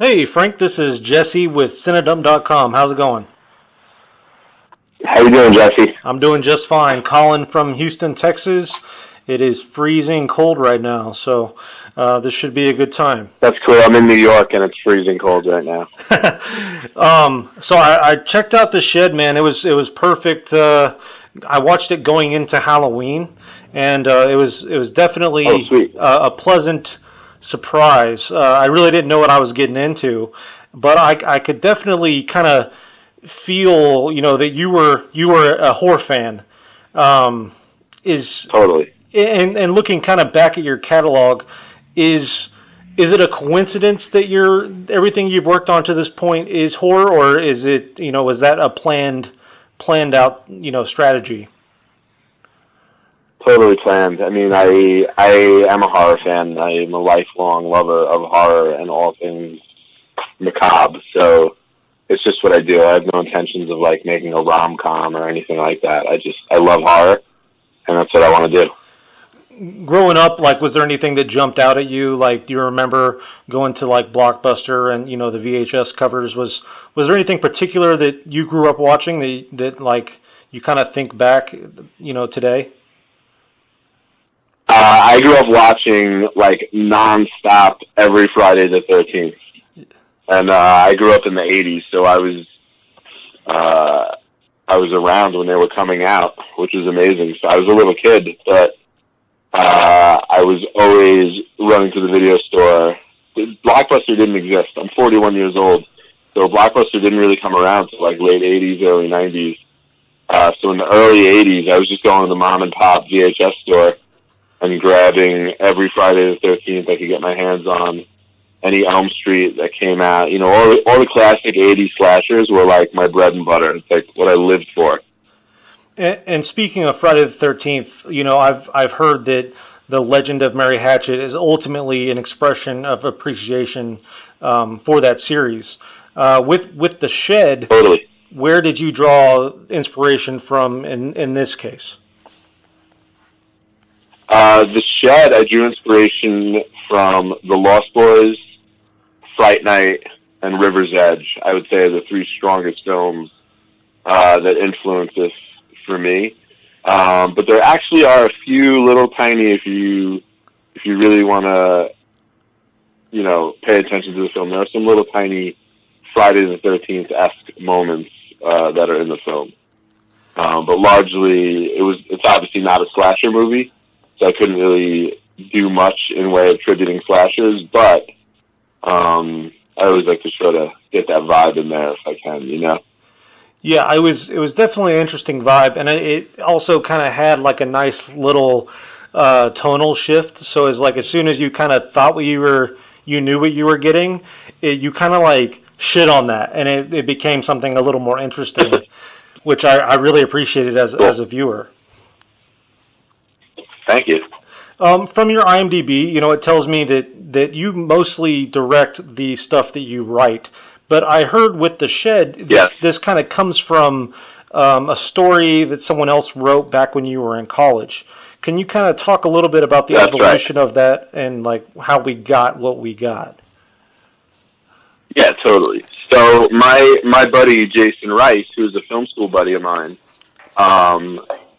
Hey, Frank, this is Jessie with CineDump.com. How's it going? How you doing, Jessie? I'm doing just fine. Calling from Houston, Texas. It is freezing cold right now, so this should be a good time. That's cool. I'm in New York, and it's freezing cold right now. So I checked out the shed, man. It was perfect. I watched it going into Halloween, and it was definitely a pleasant surprise. I really didn't know what I was getting into, but I could definitely kind of feel, that you were a horror fan. Totally. And looking kind of back at your catalog, is it a coincidence that everything you've worked on to this point is horror, or is it, is that a planned out, strategy? Totally planned. I mean, I am a horror fan. I am a lifelong lover of horror and all things macabre. So it's just what I do. I have no intentions of making a rom-com or anything like that. I love horror, and that's what I want to do. Growing up, was there anything that jumped out at you? Do you remember going to Blockbuster and the VHS covers? Was there anything particular that you grew up watching that you kind of think back, today? I grew up watching nonstop every Friday the 13th, and I grew up in the 80s, so I was around when they were coming out, which was amazing. So I was a little kid, but I was always running to the video store. Blockbuster didn't exist. I'm 41 years old, so Blockbuster didn't really come around till late 80s, early 90s. So in the early 80s, I was just going to the mom and pop VHS store and grabbing every Friday the 13th I could get my hands on, any Elm Street that came out. All the classic 80s slashers were my bread and butter. It's what I lived for. And speaking of Friday the 13th, I've heard that the Legend of Mary Hatchet is ultimately an expression of appreciation for that series. With the Shed, totally. Where did you draw inspiration from in this case? The Shed, I drew inspiration from The Lost Boys, Fright Night, and River's Edge. I would say are the three strongest films that influenced this for me. But there actually are a few little tiny, if you really want to, pay attention to the film, there are some little tiny Friday the 13th-esque moments that are in the film. But largely, it's obviously not a slasher movie, so I couldn't really do much in way of attributing slashers, but I always like to try to get that vibe in there if I can, Yeah, it was definitely an interesting vibe, and it also kind of had a nice little tonal shift. So it's as soon as you kind of thought you knew what you were getting, you kind of shit on that, and it became something a little more interesting, which I really appreciated as a viewer. Thank you. From your IMDb, it tells me that you mostly direct the stuff that you write. But I heard with The Shed, this kind of comes from a story that someone else wrote back when you were in college. Can you kind of talk a little bit about the evolution of that and how we got what we got? Yeah, totally. So my buddy Jason Rice, who's a film school buddy of mine,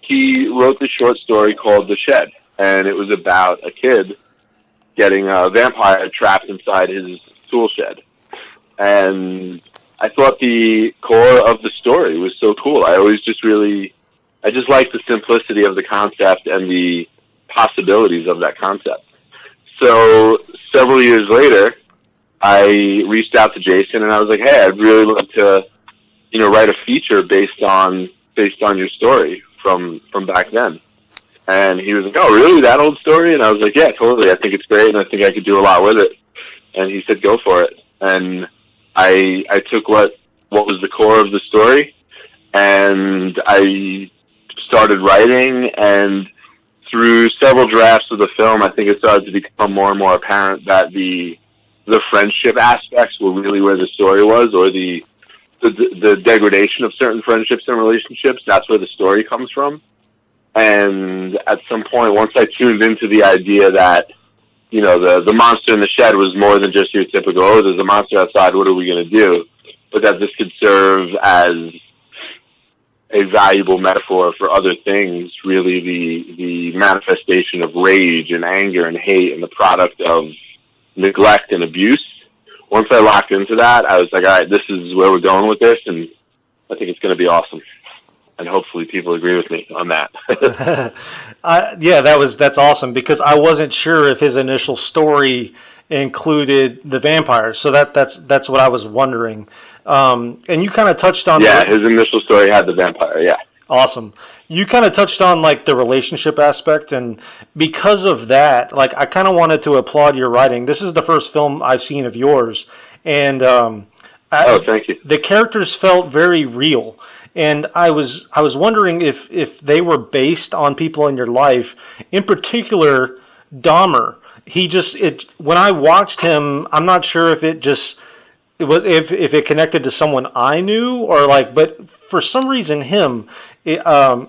he wrote this short story called The Shed, and it was about a kid getting a vampire trapped inside his tool shed. And I thought the core of the story was so cool. I just liked the simplicity of the concept and the possibilities of that concept. So several years later, I reached out to Jason and I was like, hey, I'd really love to, write a feature based on your story from back then. And he was like, oh, really? That old story? And I was like, yeah, totally. I think it's great, and I think I could do a lot with it. And he said, go for it. And I took what was the core of the story, and I started writing, and through several drafts of the film, I think it started to become more and more apparent that the friendship aspects were really where the story was, or the degradation of certain friendships and relationships. That's where the story comes from. And at some point, once I tuned into the idea that the monster in the shed was more than just your typical, oh, there's a monster outside, what are we going to do? But that this could serve as a valuable metaphor for other things, really the manifestation of rage and anger and hate and the product of neglect and abuse. Once I locked into that, I was like, all right, this is where we're going with this, and I think it's going to be awesome. And hopefully people agree with me on that. That's awesome, because I wasn't sure if his initial story included the vampires. So that's what I was wondering. And you kind of touched on... Yeah, his initial story had the vampire, yeah. Awesome. You kind of touched on like the relationship aspect, and because of that, like I kind of wanted to applaud your writing. This is the first film I've seen of yours, and thank you. The characters felt very real, and I was wondering if they were based on people in your life, in particular Dahmer. When I watched him, I'm not sure if if it connected to someone I knew or but for some reason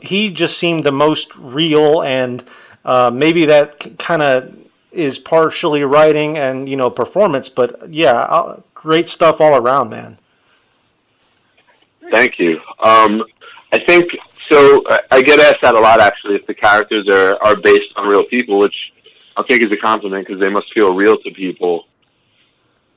he just seemed the most real, and maybe that kind of is partially writing and performance, but yeah, great stuff all around, man. Thank you. I think so. I get asked that a lot, actually, if the characters are based on real people, which I'll take as a compliment because they must feel real to people.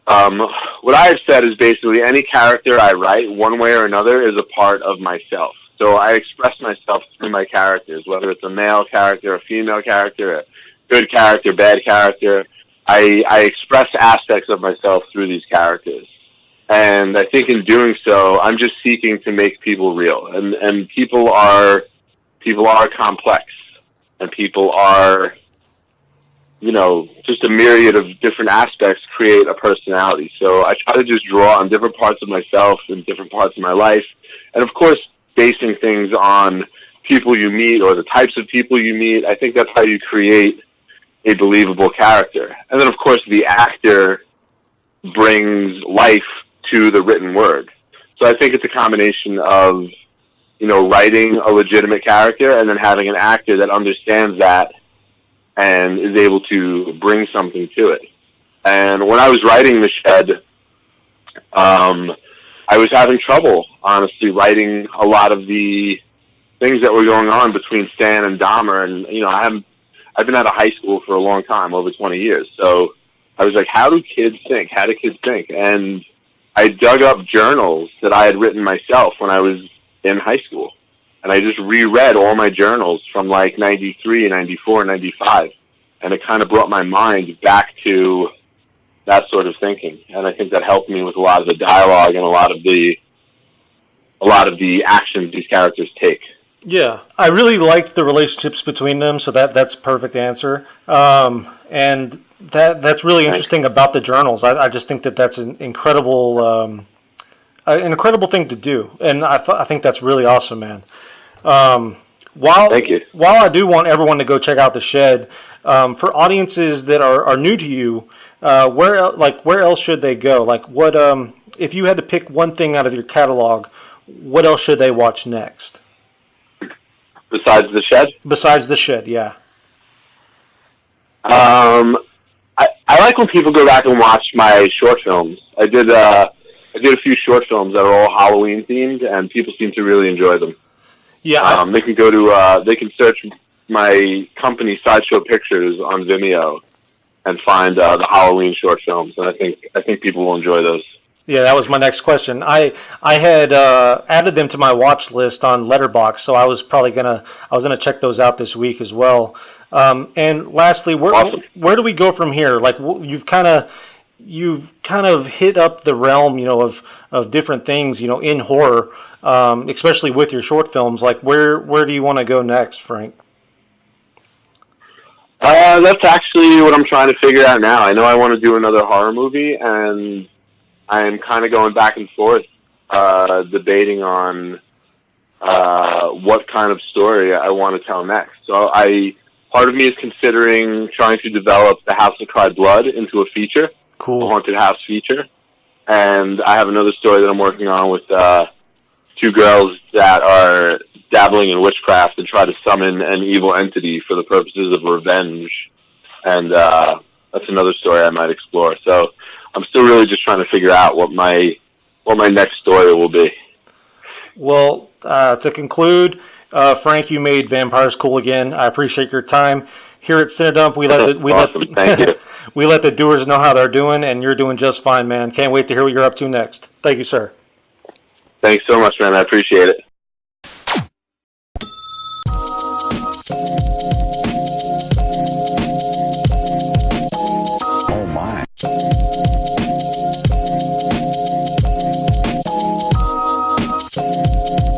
What I've said is basically any character I write, one way or another, is a part of myself. So I express myself through my characters, whether it's a male character, a female character, a good character, bad character. I express aspects of myself through these characters. And I think in doing so, I'm just seeking to make people real. And people are complex. And people are, just a myriad of different aspects create a personality. So I try to just draw on different parts of myself and different parts of my life. And of course, basing things on people you meet or the types of people you meet, I think that's how you create a believable character. And then, of course, the actor brings life to the written word. So I think it's a combination of, writing a legitimate character and then having an actor that understands that and is able to bring something to it. And when I was writing The Shed, I was having trouble, honestly, writing a lot of the things that were going on between Stan and Dahmer. And, I've been out of high school for a long time, over 20 years. So I was like, how do kids think? How do kids think? And I dug up journals that I had written myself when I was in high school. And I just reread all my journals from 93, 94, 95. And it kind of brought my mind back to that sort of thinking. And I think that helped me with a lot of the dialogue and a lot of the actions these characters take. Yeah, I really liked the relationships between them, so that's a perfect answer. And that's really interesting about the journals. I just think that's an incredible thing to do, and I think that's really awesome, man. Thank you. While I do want everyone to go check out The Shed, for audiences that are new to you, where else should they go? What if you had to pick one thing out of your catalog, what else should they watch next? Besides The Shed? Besides The Shed, yeah. I like when people go back and watch my short films. I did a few short films that are all Halloween themed, and people seem to really enjoy them. Yeah. They can go to they can search my company Sideshow Pictures on Vimeo and find the Halloween short films, and I think people will enjoy those. Yeah, that was my next question. I had added them to my watch list on Letterboxd, so I was gonna check those out this week as well. And lastly, where do we go from here? You've kind of hit up the realm, of different things, in horror, especially with your short films. Where do you want to go next, Frank? That's actually what I'm trying to figure out now. I know I want to do another horror movie, and I'm kind of going back and forth, debating on what kind of story I want to tell next. So part of me is considering trying to develop The House That Cried Blood into a feature, cool, a haunted house feature. And I have another story that I'm working on with two girls that are dabbling in witchcraft and try to summon an evil entity for the purposes of revenge and that's another story I might explore. So I'm still really just trying to figure out what my next story will be. Well, to conclude, Frank, you made vampires cool again. I appreciate your time. Here at CineDump, Thank you. we let the doers know how they're doing, and you're doing just fine, man. Can't wait to hear what you're up to next. Thank you, sir. Thanks so much, man. I appreciate it.